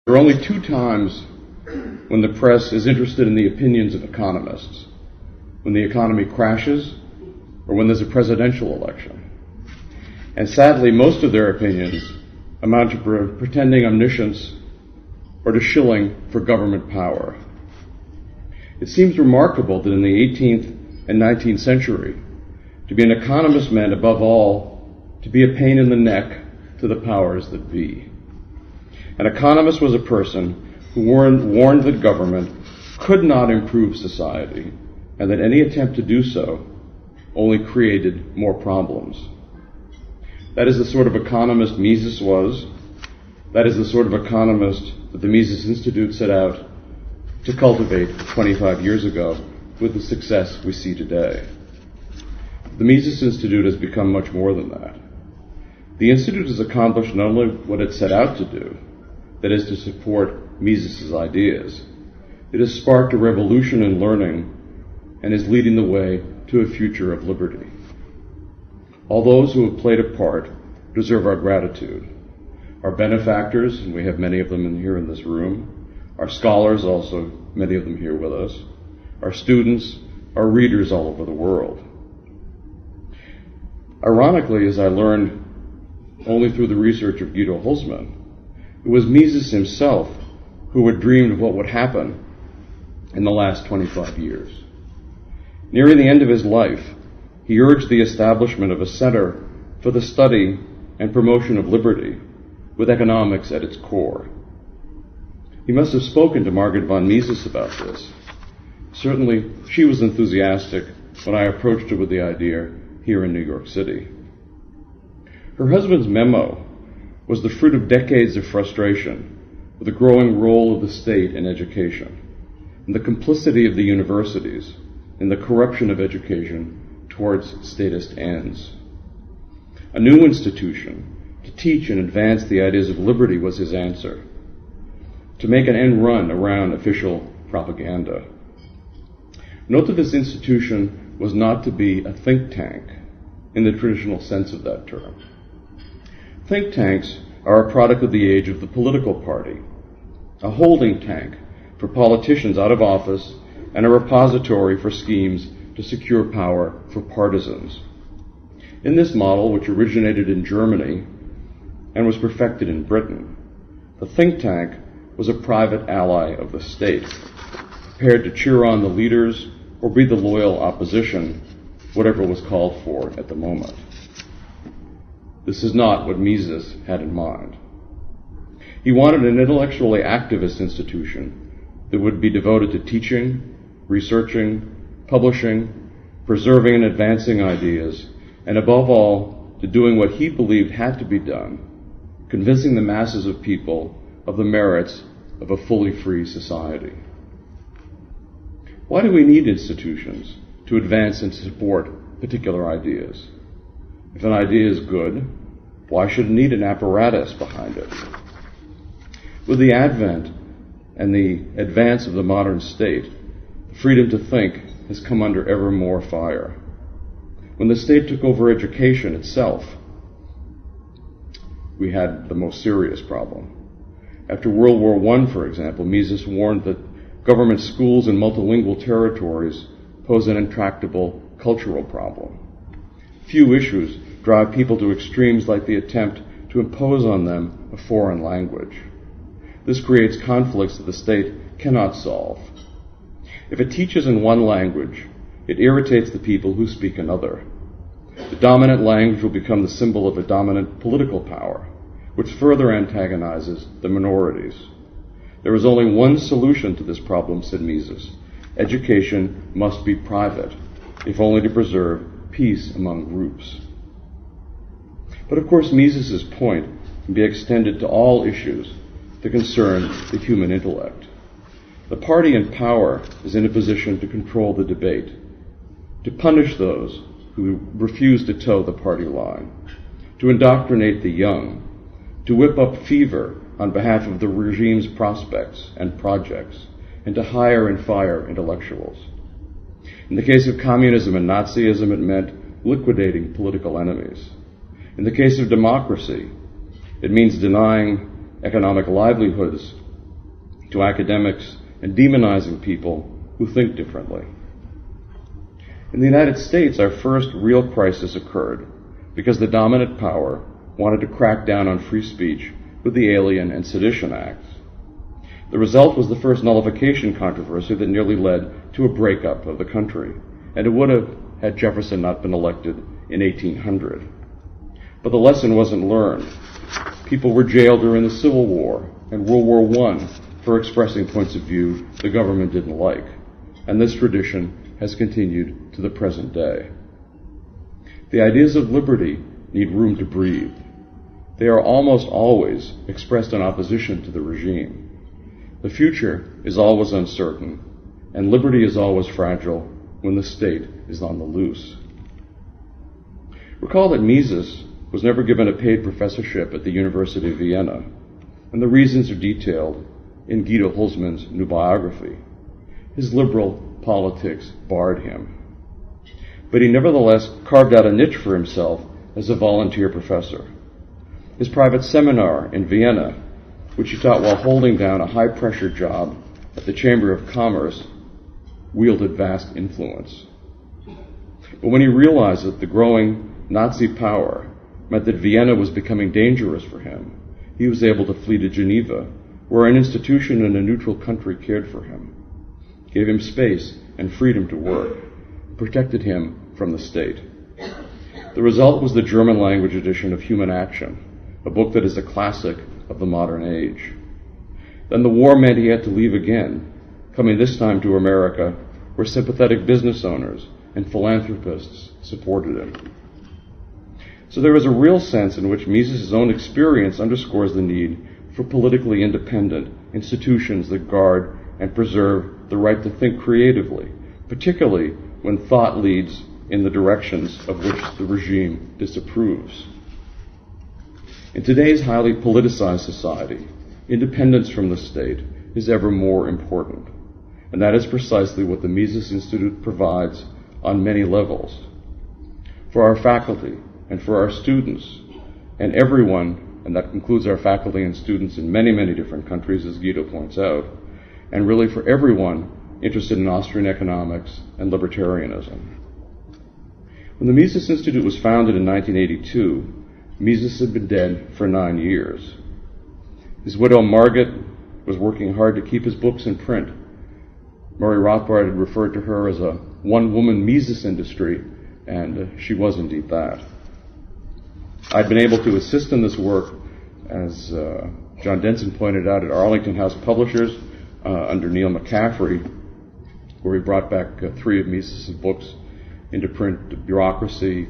There are only two times when the press is interested in the opinions of economists: when the economy crashes or when there's a presidential election. And sadly, most of their opinions amount to pretending omniscience or to shilling for government power. It seems remarkable that in the 18th and 19th century, to be an economist meant, above all, to be a pain in the neck to the powers that be. An economist was a person who warned that government could not improve society, and that any attempt to do so only created more problems. That is the sort of economist Mises was. That is the sort of economist that the Mises Institute set out to cultivate 25 years ago with the success we see today. The Mises Institute has become much more than that. The Institute has accomplished not only what it set out to do, that is to support Mises' ideas, it has sparked a revolution in learning and is leading the way to a future of liberty. All those who have played a part deserve our gratitude. Our benefactors, and we have many of them here in this room, our scholars, also many of them here with us, our students, our readers all over the world. Ironically, as I learned only through the research of Guido Hülsmann, it was Mises himself who had dreamed of what would happen in the last 25 years. Nearing the end of his life, he urged the establishment of a center for the study and promotion of liberty, with economics at its core. He must have spoken to Margaret von Mises about this. Certainly, she was enthusiastic when I approached her with the idea here in New York City. Her husband's memo was the fruit of decades of frustration with the growing role of the state in education, and the complicity of the universities in the corruption of education towards statist ends. A new institution to teach and advance the ideas of liberty was his answer, to make an end run around official propaganda. Note that this institution was not to be a think tank in the traditional sense of that term. Think tanks are a product of the age of the political party, a holding tank for politicians out of office and a repository for schemes to secure power for partisans. In this model, which originated in Germany and was perfected in Britain, the think tank was a private ally of the state, prepared to cheer on the leaders or be the loyal opposition, whatever was called for at the moment. This is not what Mises had in mind. He wanted an intellectually activist institution that would be devoted to teaching, researching, publishing, preserving and advancing ideas, and above all, to doing what he believed had to be done, convincing the masses of people of the merits of a fully free society. Why do we need institutions to advance and support particular ideas? If an idea is good, why should it need an apparatus behind it? With the advent and the advance of the modern state, the freedom to think has come under ever more fire. When the state took over education itself, we had the most serious problem. After World War I, for example, Mises warned that government schools in multilingual territories pose an intractable cultural problem. Few issues drive people to extremes like the attempt to impose on them a foreign language. This creates conflicts that the state cannot solve. If it teaches in one language, it irritates the people who speak another. The dominant language will become the symbol of a dominant political power, which further antagonizes the minorities. There is only one solution to this problem, said Mises. Education must be private, if only to preserve peace among groups. But of course, Mises' point can be extended to all issues that concern the human intellect. The party in power is in a position to control the debate, to punish those who refuse to toe the party line, to indoctrinate the young, to whip up fever on behalf of the regime's prospects and projects, and to hire and fire intellectuals. In the case of communism and Nazism, it meant liquidating political enemies. In the case of democracy, it means denying economic livelihoods to academics and demonizing people who think differently. In the United States, our first real crisis occurred because the dominant power wanted to crack down on free speech with the Alien and Sedition Acts. The result was the first nullification controversy that nearly led to a breakup of the country, and it would have had Jefferson not been elected in 1800. But the lesson wasn't learned. People were jailed during the Civil War and World War I for expressing points of view the government didn't like, and this tradition has continued to the present day. The ideas of liberty need room to breathe. They are almost always expressed in opposition to the regime. The future is always uncertain, and liberty is always fragile when the state is on the loose. Recall that Mises was never given a paid professorship at the University of Vienna, and the reasons are detailed in Guido Hülsmann's new biography. His liberal politics barred him. But he nevertheless carved out a niche for himself as a volunteer professor. His private seminar in Vienna, which he taught while holding down a high-pressure job at the Chamber of Commerce, wielded vast influence. But when he realized that the growing Nazi power meant that Vienna was becoming dangerous for him, he was able to flee to Geneva, where an institution in a neutral country cared for him, gave him space and freedom to work, protected him from the state. The result was the German-language edition of Human Action, a book that is a classic of the modern age. Then the war meant he had to leave again, coming this time to America, where sympathetic business owners and philanthropists supported him. So there is a real sense in which Mises' own experience underscores the need for politically independent institutions that guard and preserve the right to think creatively, particularly when thought leads in the directions of which the regime disapproves. In today's highly politicized society, independence from the state is ever more important, and that is precisely what the Mises Institute provides on many levels. For our faculty and for our students and everyone, and that includes our faculty and students in many, many different countries, as Guido points out, and really for everyone interested in Austrian economics and libertarianism. When the Mises Institute was founded in 1982, Mises had been dead for 9 years. His widow Margit was working hard to keep his books in print. Murray Rothbard had referred to her as a one-woman Mises industry, and she was indeed that. I'd been able to assist in this work, as John Denson pointed out, at Arlington House Publishers under Neil McCaffrey, where he brought back 3 of Mises' books into print: Bureaucracy,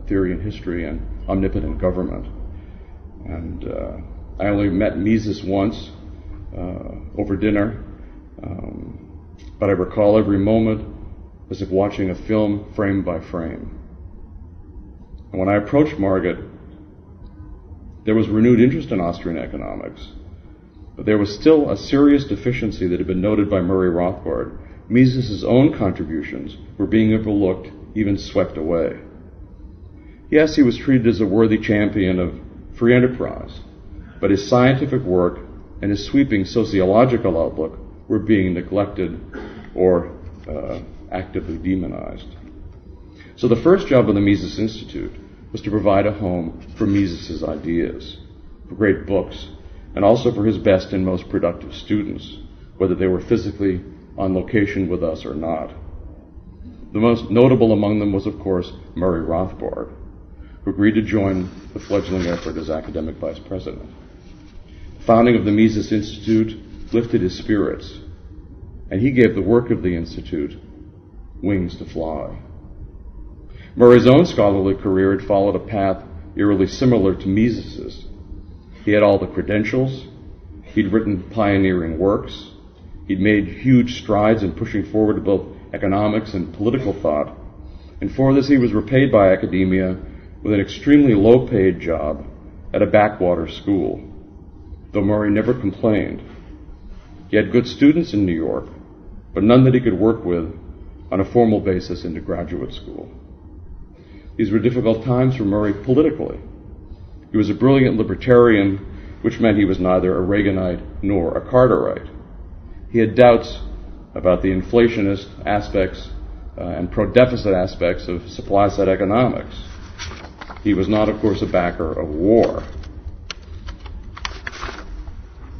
Theory and History, and Omnipotent Government. And I only met Mises once over dinner, but I recall every moment as if watching a film frame by frame. And when I approached Margit, there was renewed interest in Austrian economics, but there was still a serious deficiency that had been noted by Murray Rothbard. Mises' own contributions were being overlooked, even swept away. Yes, he was treated as a worthy champion of free enterprise, but his scientific work and his sweeping sociological outlook were being neglected or actively demonized. So the first job of the Mises Institute was to provide a home for Mises' ideas, for great books, and also for his best and most productive students, whether they were physically on location with us or not. The most notable among them was, of course, Murray Rothbard, who agreed to join the fledgling effort as academic vice president. The founding of the Mises Institute lifted his spirits, and he gave the work of the Institute wings to fly. Murray's own scholarly career had followed a path eerily similar to Mises's. He had all the credentials, he'd written pioneering works, he'd made huge strides in pushing forward both economics and political thought, and for this he was repaid by academia with an extremely low-paid job at a backwater school, though Murray never complained. He had good students in New York, but none that he could work with on a formal basis into graduate school. These were difficult times for Murray politically. He was a brilliant libertarian, which meant he was neither a Reaganite nor a Carterite. He had doubts about the inflationist aspects and pro-deficit aspects of supply-side economics. He was not, of course, a backer of war.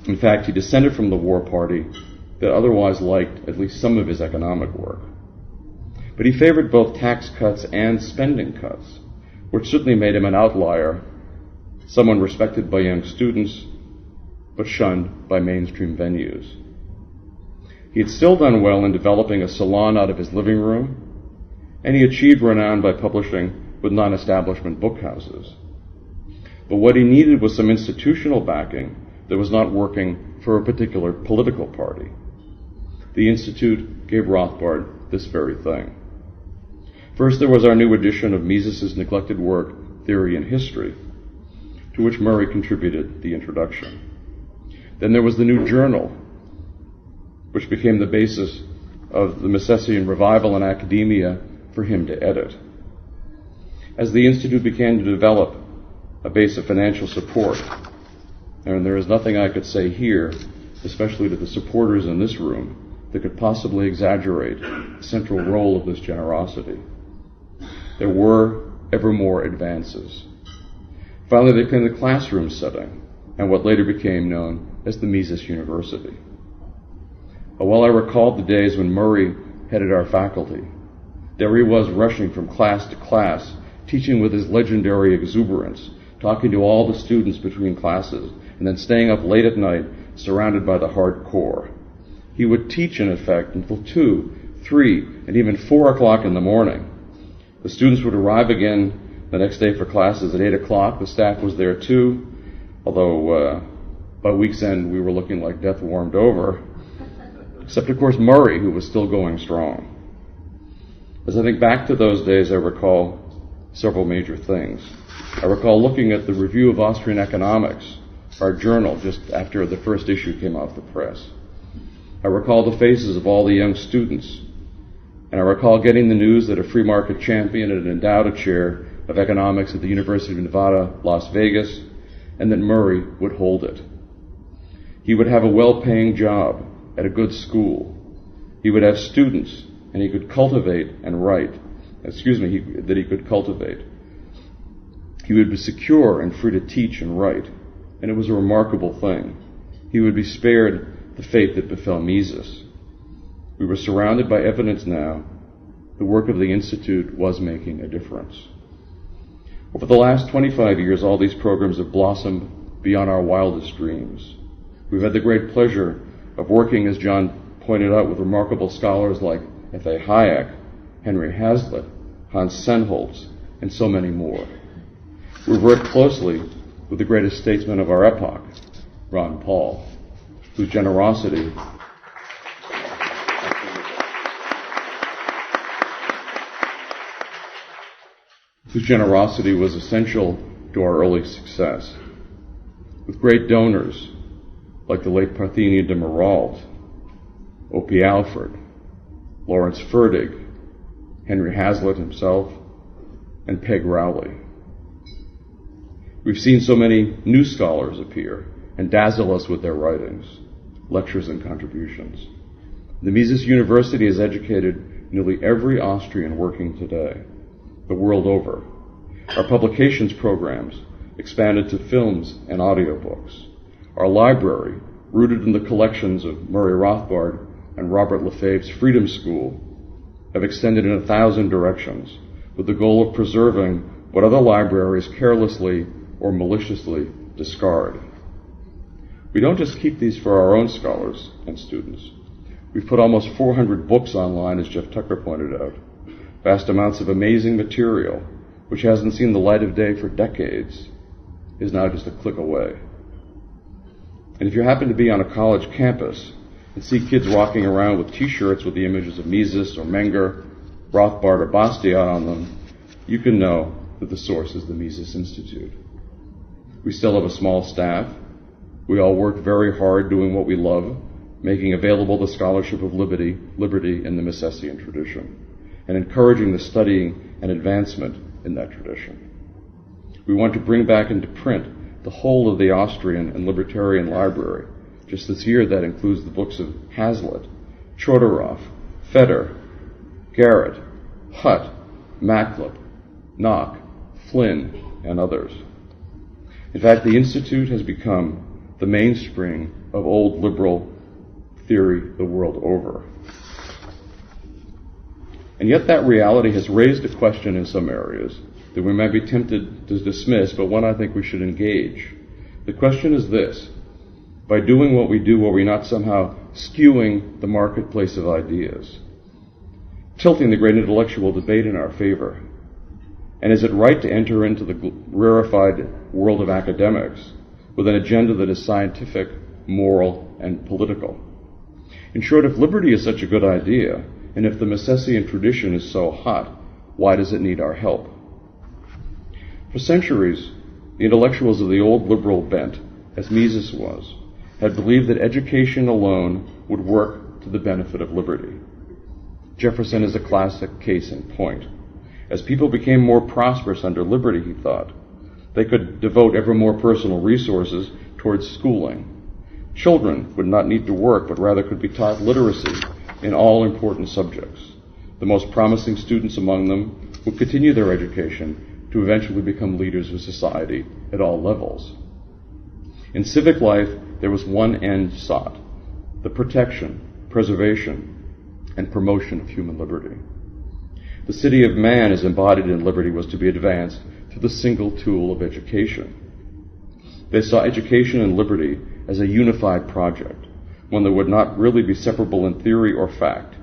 In fact, he descended from the war party that otherwise liked at least some of his economic work. But he favored both tax cuts and spending cuts, which certainly made him an outlier, someone respected by young students, but shunned by mainstream venues. He had still done well in developing a salon out of his living room, and he achieved renown by publishing with non-establishment book houses. But what he needed was some institutional backing that was not working for a particular political party. The Institute gave Rothbard this very thing. First, there was our new edition of Mises's neglected work, Theory and History, to which Murray contributed the introduction. Then there was the new journal, which became the basis of the Misesian revival in academia for him to edit. As the Institute began to develop a base of financial support, and there is nothing I could say here, especially to the supporters in this room, that could possibly exaggerate the central role of this generosity. There were ever more advances. Finally, there came the classroom setting, and what later became known as the Mises University. While I recalled the days when Murray headed our faculty, there he was rushing from class to class, teaching with his legendary exuberance, talking to all the students between classes, and then staying up late at night, surrounded by the hardcore. He would teach, in effect, until 2, 3, and even 4 o'clock in the morning. The students would arrive again the next day for classes at 8 o'clock. The staff was there too, although by week's end we were looking like death warmed over, except, of course, Murray, who was still going strong. As I think back to those days, I recall several major things. I recall looking at the Review of Austrian Economics, our journal, just after the first issue came off the press. I recall the faces of all the young students, and I recall getting the news that a free market champion had endowed a chair of economics at the University of Nevada, Las Vegas, and that Murray would hold it. He would have a well-paying job at a good school. He would have students, and he could cultivate and write. That he could cultivate. He would be secure and free to teach and write, and it was a remarkable thing. He would be spared the fate that befell Mises. We were surrounded by evidence now. The work of the Institute was making a difference. Over the last 25 years, all these programs have blossomed beyond our wildest dreams. We've had the great pleasure of working, as John pointed out, with remarkable scholars like F.A. Hayek, Henry Hazlitt, Hans Sennholz, and so many more. We've worked closely with the greatest statesman of our epoch, Ron Paul, whose generosity was essential to our early success. With great donors like the late Parthenia de Meralt, O.P. Alford, Lawrence Ferdig, Henry Hazlitt himself, and Peg Rowley. We've seen so many new scholars appear and dazzle us with their writings, lectures, and contributions. The Mises University has educated nearly every Austrian working today, the world over. Our publications programs expanded to films and audiobooks. Our library, rooted in the collections of Murray Rothbard and Robert Lefebvre's Freedom School, have extended in 1,000 directions with the goal of preserving what other libraries carelessly or maliciously discard. We don't just keep these for our own scholars and students. We've put almost 400 books online, as Jeff Tucker pointed out, vast amounts of amazing material, which hasn't seen the light of day for decades, is now just a click away. And if you happen to be on a college campus and see kids walking around with T-shirts with the images of Mises or Menger, Rothbard or Bastiat on them, you can know that the source is the Mises Institute. We still have a small staff. We all work very hard doing what we love, making available the scholarship of liberty in the Misesian tradition, and encouraging the studying and advancement in that tradition. We want to bring back into print the whole of the Austrian and Libertarian Library, Just this year, that includes the books of Hazlitt, Chodorow, Feder, Garrett, Hutt, Maclip, Knock, Flynn, and others. In fact, the Institute has become the mainspring of old liberal theory the world over. And yet that reality has raised a question in some areas that we might be tempted to dismiss, but one I think we should engage. The question is this: by doing what we do, are we not somehow skewing the marketplace of ideas, tilting the great intellectual debate in our favor? And is it right to enter into the rarefied world of academics with an agenda that is scientific, moral, and political? In short, if liberty is such a good idea, and if the Misesian tradition is so hot, why does it need our help? For centuries, the intellectuals of the old liberal bent, as Mises was, had believed that education alone would work to the benefit of liberty. Jefferson is a classic case in point. As people became more prosperous under liberty, he thought, they could devote ever more personal resources towards schooling. Children would not need to work, but rather could be taught literacy in all important subjects. The most promising students among them would continue their education to eventually become leaders of society at all levels. In civic life, there was one end sought: the protection, preservation, and promotion of human liberty. The city of man, as embodied in liberty, was to be advanced through the single tool of education. They saw education and liberty as a unified project, one that would not really be separable in theory or fact.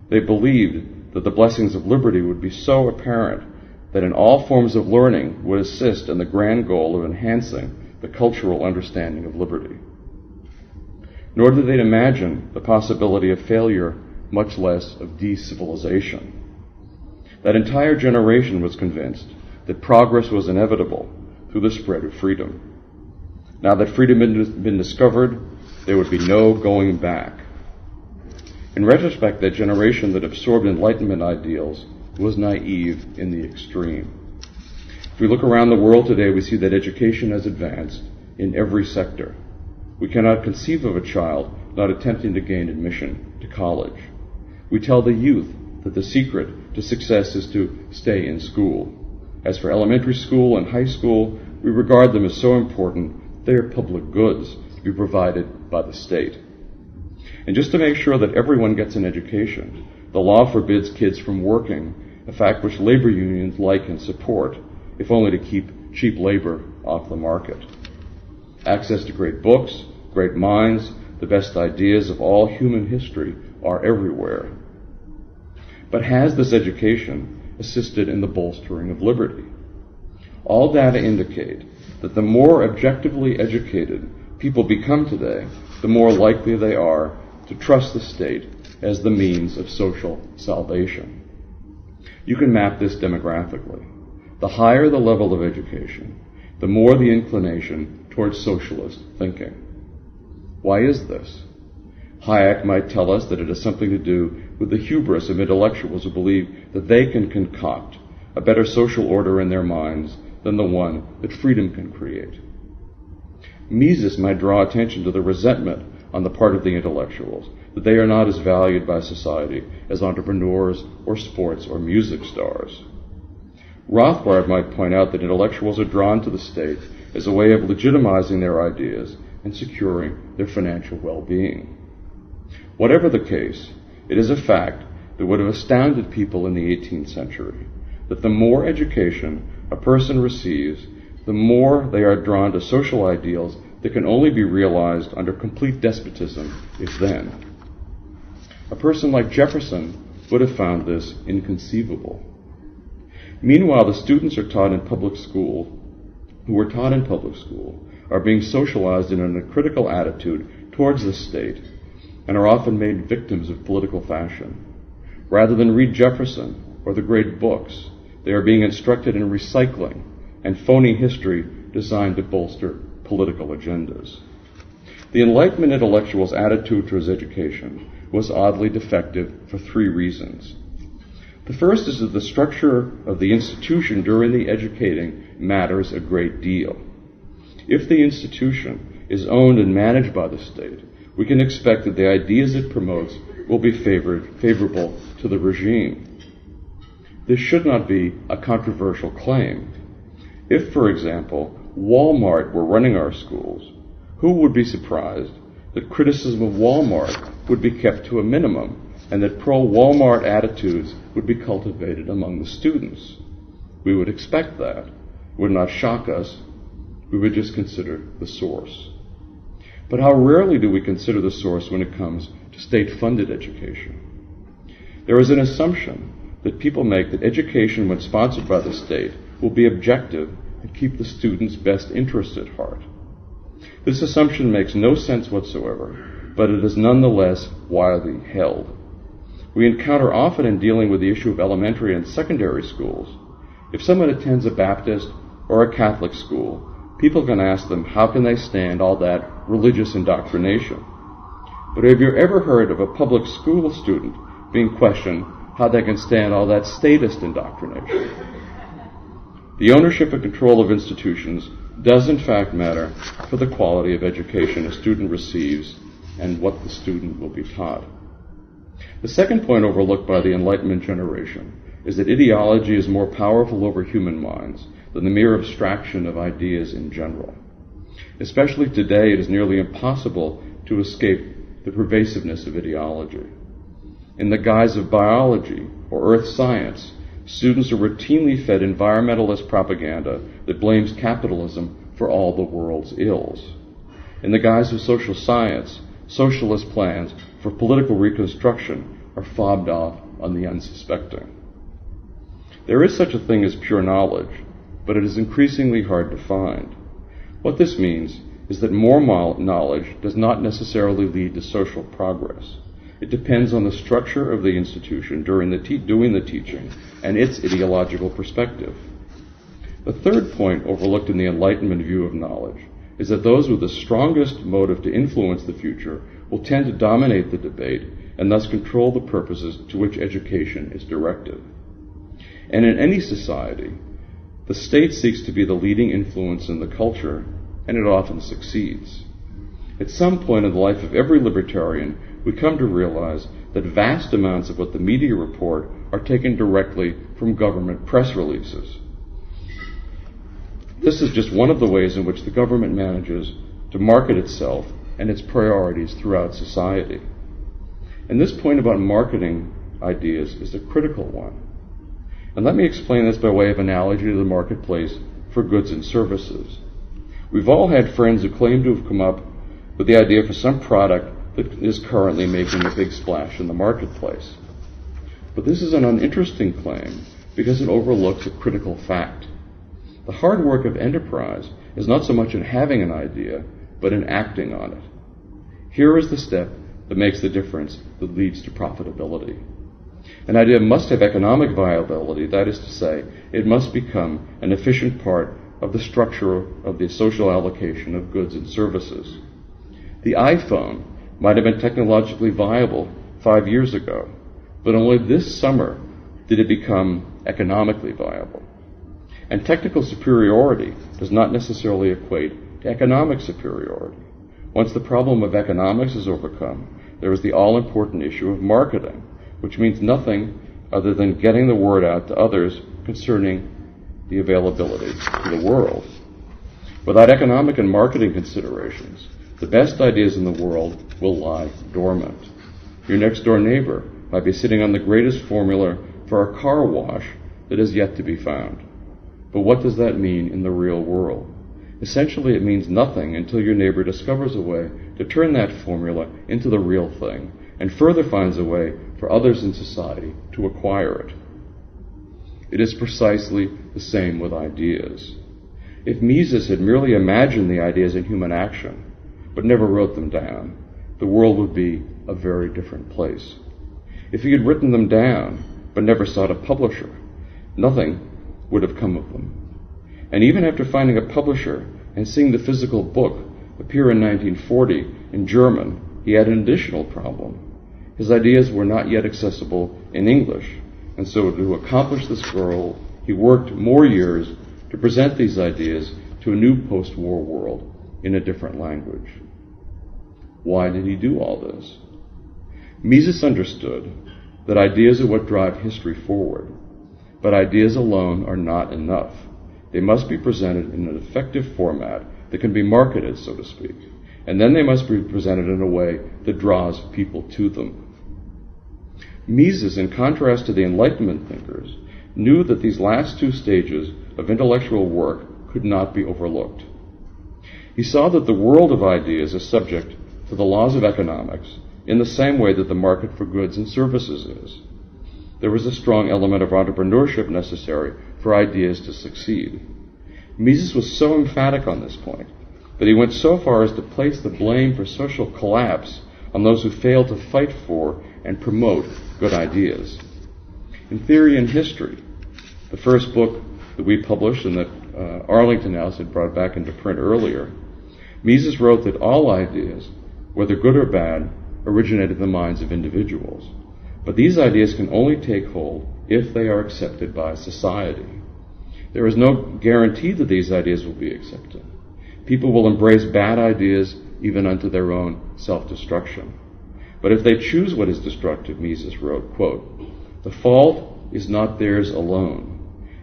They believed that the blessings of liberty would be so apparent that in all forms of learning would assist in the grand goal of enhancing the cultural understanding of liberty. Nor did they imagine the possibility of failure, much less of de-civilization. That entire generation was convinced that progress was inevitable through the spread of freedom. Now that freedom had been discovered, there would be no going back. In retrospect, that generation that absorbed Enlightenment ideals was naive in the extreme. If we look around the world today, we see that education has advanced in every sector. We cannot conceive of a child not attempting to gain admission to college. We tell the youth that the secret to success is to stay in school. As for elementary school and high school, we regard them as so important they are public goods to be provided by the state. And just to make sure that everyone gets an education, the law forbids kids from working, a fact which labor unions like and support, if only to keep cheap labor off the market. Access to great books, great minds, the best ideas of all human history are everywhere. But has this education assisted in the bolstering of liberty? All data indicate that the more objectively educated people become today, the more likely they are to trust the state as the means of social salvation. You can map this demographically. The higher the level of education, the more the inclination towards socialist thinking. Why is this? Hayek might tell us that it has something to do with the hubris of intellectuals who believe that they can concoct a better social order in their minds than the one that freedom can create. Mises might draw attention to the resentment on the part of the intellectuals that they are not as valued by society as entrepreneurs or sports or music stars. Rothbard might point out that intellectuals are drawn to the state as a way of legitimizing their ideas and securing their financial well-being. Whatever the case, it is a fact that would have astounded people in the 18th century that the more education a person receives, the more they are drawn to social ideals that can only be realized under complete despotism, if then. A person like Jefferson would have found this inconceivable. Meanwhile, the students who were taught in public school are being socialized in a critical attitude towards the state and are often made victims of political fashion. Rather than read Jefferson or the great books, they are being instructed in recycling and phony history designed to bolster political agendas. The Enlightenment intellectual's attitude towards education was oddly defective for three reasons. The first is that the structure of the institution during the educating matters a great deal. If the institution is owned and managed by the state, we can expect that the ideas it promotes will be favorable to the regime. This should not be a controversial claim. If, for example, Walmart were running our schools, who would be surprised that criticism of Walmart would be kept to a minimum and that pro-Walmart attitudes would be cultivated among the students? We would expect that. It would not shock us. We would just consider the source. But how rarely do we consider the source when it comes to state-funded education? There is an assumption that people make that education, when sponsored by the state, will be objective and keep the student's best interest at heart. This assumption makes no sense whatsoever, but it is nonetheless widely held. We encounter often in dealing with the issue of elementary and secondary schools. If someone attends a Baptist or a Catholic school, people can ask them how can they stand all that religious indoctrination. But have you ever heard of a public school student being questioned how they can stand all that statist indoctrination? The ownership and control of institutions does in fact matter for the quality of education a student receives and what the student will be taught. The second point overlooked by the Enlightenment generation is that ideology is more powerful over human minds than the mere abstraction of ideas in general. Especially today, it is nearly impossible to escape the pervasiveness of ideology. In the guise of biology or earth science, students are routinely fed environmentalist propaganda that blames capitalism for all the world's ills. In the guise of social science, socialist plans for political reconstruction are fobbed off on the unsuspecting. There is such a thing as pure knowledge, but it is increasingly hard to find. What this means is that more knowledge does not necessarily lead to social progress. It depends on the structure of the institution doing the teaching and its ideological perspective. The third point overlooked in the Enlightenment view of knowledge is that those with the strongest motive to influence the future will tend to dominate the debate and thus control the purposes to which education is directed. And in any society, the state seeks to be the leading influence in the culture, and it often succeeds. At some point in the life of every libertarian, we come to realize that vast amounts of what the media report are taken directly from government press releases. This is just one of the ways in which the government manages to market itself and its priorities throughout society. And this point about marketing ideas is a critical one. And let me explain this by way of analogy to the marketplace for goods and services. We've all had friends who claim to have come up with the idea for some product that is currently making a big splash in the marketplace. But this is an uninteresting claim because it overlooks a critical fact. The hard work of enterprise is not so much in having an idea, but in acting on it. Here is the step that makes the difference that leads to profitability. An idea must have economic viability, that is to say, it must become an efficient part of the structure of the social allocation of goods and services. The iPhone might have been technologically viable 5 years ago, but only this summer did it become economically viable. And technical superiority does not necessarily equate to economic superiority. Once the problem of economics is overcome, there is the all-important issue of marketing, which means nothing other than getting the word out to others concerning the availability to the world. Without economic and marketing considerations, the best ideas in the world will lie dormant. Your next-door neighbor might be sitting on the greatest formula for a car wash that is yet to be found. But what does that mean in the real world? Essentially, it means nothing until your neighbor discovers a way to turn that formula into the real thing, and further finds a way for others in society to acquire it. It is precisely the same with ideas. If Mises had merely imagined the ideas in human action, but never wrote them down, the world would be a very different place. If he had written them down, but never sought a publisher, nothing would have come of them. And even after finding a publisher and seeing the physical book appear in 1940 in German, he had an additional problem. His ideas were not yet accessible in English, and so to accomplish this goal, he worked more years to present these ideas to a new post-war world in a different language. Why did he do all this? Mises understood that ideas are what drive history forward, but ideas alone are not enough. They must be presented in an effective format that can be marketed, so to speak, and then they must be presented in a way that draws people to them. Mises, in contrast to the Enlightenment thinkers, knew that these last two stages of intellectual work could not be overlooked. He saw that the world of ideas is subject to the laws of economics in the same way that the market for goods and services is. There was a strong element of entrepreneurship necessary for ideas to succeed. Mises was so emphatic on this point that he went so far as to place the blame for social collapse on those who failed to fight for and promote good ideas. In Theory and History, the first book that we published and that Arlington House had brought back into print earlier, Mises wrote that all ideas, whether good or bad, originated in the minds of individuals. But these ideas can only take hold if they are accepted by society. There is no guarantee that these ideas will be accepted. People will embrace bad ideas even unto their own self-destruction. But if they choose what is destructive, Mises wrote, quote, "The fault is not theirs alone.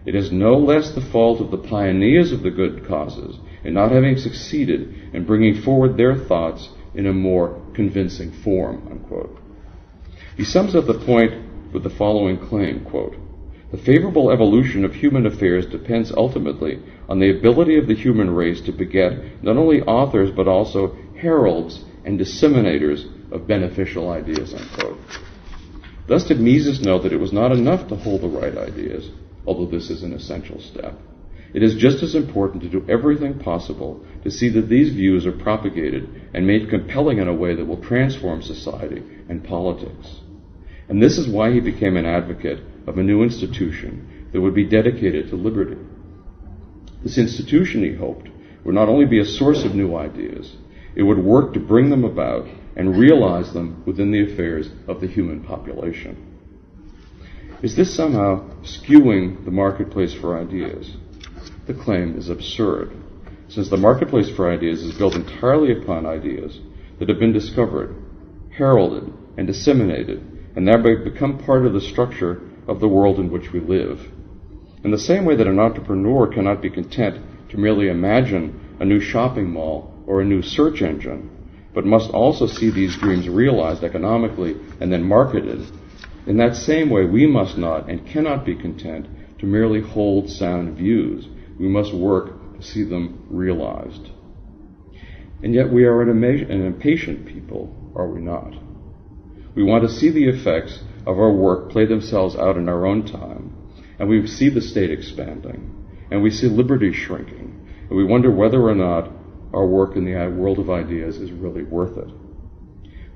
It is no less the fault of the pioneers of the good causes in not having succeeded in bringing forward their thoughts in a more convincing form," unquote. He sums up the point with the following claim, quote, "The favorable evolution of human affairs depends ultimately on the ability of the human race to beget not only authors but also heralds and disseminators of beneficial ideas," unquote. Thus did Mises know that it was not enough to hold the right ideas, although this is an essential step. It is just as important to do everything possible to see that these views are propagated and made compelling in a way that will transform society and politics. And this is why he became an advocate of a new institution that would be dedicated to liberty. This institution, he hoped, would not only be a source of new ideas, it would work to bring them about and realize them within the affairs of the human population. Is this somehow skewing the marketplace for ideas? The claim is absurd, since the marketplace for ideas is built entirely upon ideas that have been discovered, heralded, and disseminated, and thereby become part of the structure of the world in which we live. In the same way that an entrepreneur cannot be content to merely imagine a new shopping mall or a new search engine, but must also see these dreams realized economically and then marketed, in that same way we must not and cannot be content to merely hold sound views. We must work to see them realized. And yet we are an impatient people, are we not? We want to see the effects of our work play themselves out in our own time, and we see the state expanding, and we see liberty shrinking, and we wonder whether or not our work in the world of ideas is really worth it.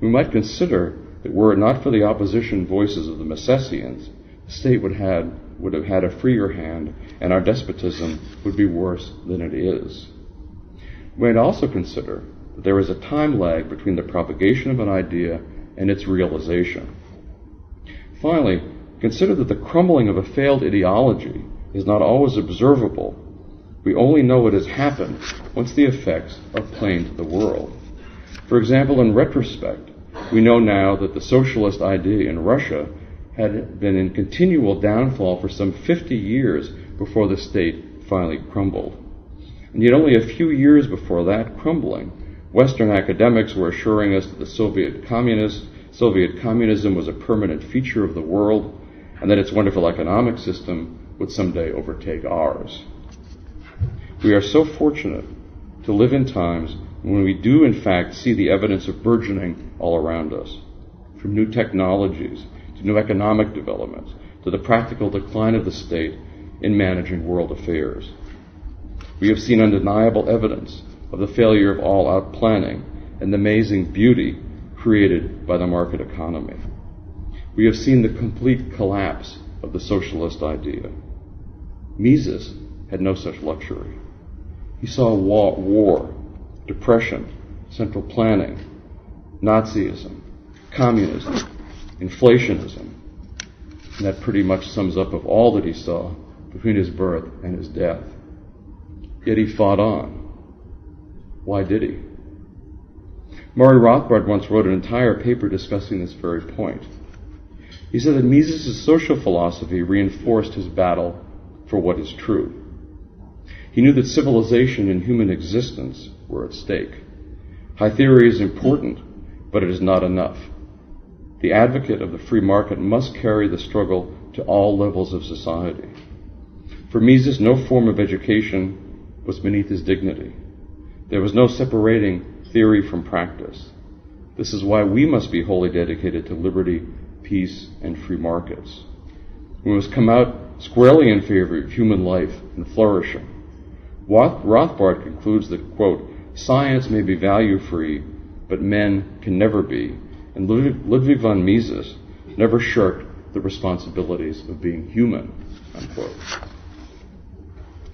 We might consider that were it not for the opposition voices of the Misesians, the state would have had a freer hand, and our despotism would be worse than it is. We might also consider that there is a time lag between the propagation of an idea and its realization. Finally, consider that the crumbling of a failed ideology is not always observable. We only know what has happened once the effects are plain to the world. For example, in retrospect, we know now that the socialist idea in Russia had been in continual downfall for some 50 years before the state finally crumbled. And yet only a few years before that crumbling, Western academics were assuring us that the Soviet communism was a permanent feature of the world, and that its wonderful economic system would someday overtake ours. We are so fortunate to live in times when we do in fact see the evidence of burgeoning all around us, from new technologies to new economic developments to the practical decline of the state in managing world affairs. We have seen undeniable evidence of the failure of all-out planning and the amazing beauty created by the market economy. We have seen the complete collapse of the socialist idea. Mises had no such luxury. He saw war, depression, central planning, Nazism, communism, inflationism, and that pretty much sums up of all that he saw between his birth and his death. Yet he fought on. Why did he? Murray Rothbard once wrote an entire paper discussing this very point. He said that Mises' social philosophy reinforced his battle for what is true. He knew that civilization and human existence were at stake. High theory is important, but it is not enough. The advocate of the free market must carry the struggle to all levels of society. For Mises, no form of education was beneath his dignity. There was no separating theory from practice. This is why we must be wholly dedicated to liberty, peace, and free markets. We must come out squarely in favor of human life and flourishing. Rothbard concludes that, quote, science may be value-free, but men can never be, and Ludwig von Mises never shirked the responsibilities of being human, unquote.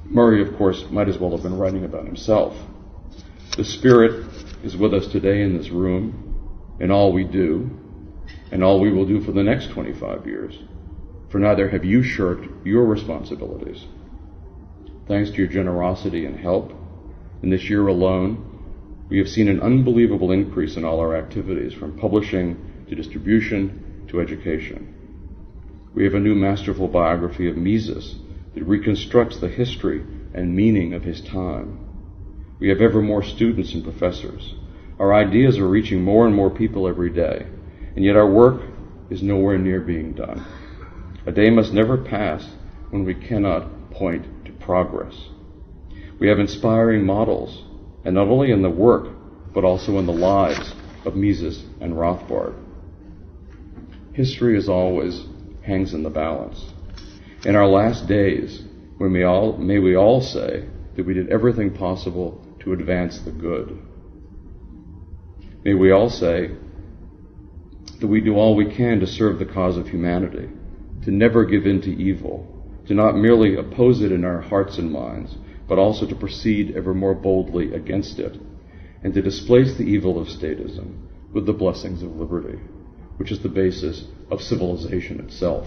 Murray, of course, might as well have been writing about himself. The Spirit is with us today in this room, in all we do, and all we will do for the next 25 years, for neither have you shirked your responsibilities. Thanks to your generosity and help, in this year alone, we have seen an unbelievable increase in all our activities, from publishing to distribution to education. We have a new masterful biography of Mises that reconstructs the history and meaning of his time. We have ever more students and professors. Our ideas are reaching more and more people every day, and yet our work is nowhere near being done. A day must never pass when we cannot point to progress. We have inspiring models, and not only in the work, but also in the lives of Mises and Rothbard. History, as always, hangs in the balance. In our last days, may we all say that we did everything possible to advance the good. May we all say that we do all we can to serve the cause of humanity, to never give in to evil, to not merely oppose it in our hearts and minds, but also to proceed ever more boldly against it, and to displace the evil of statism with the blessings of liberty, which is the basis of civilization itself.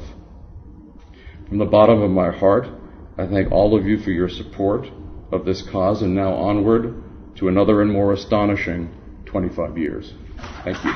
From the bottom of my heart, I thank all of you for your support of this cause, and now onward to another and more astonishing 25 years. Thank you.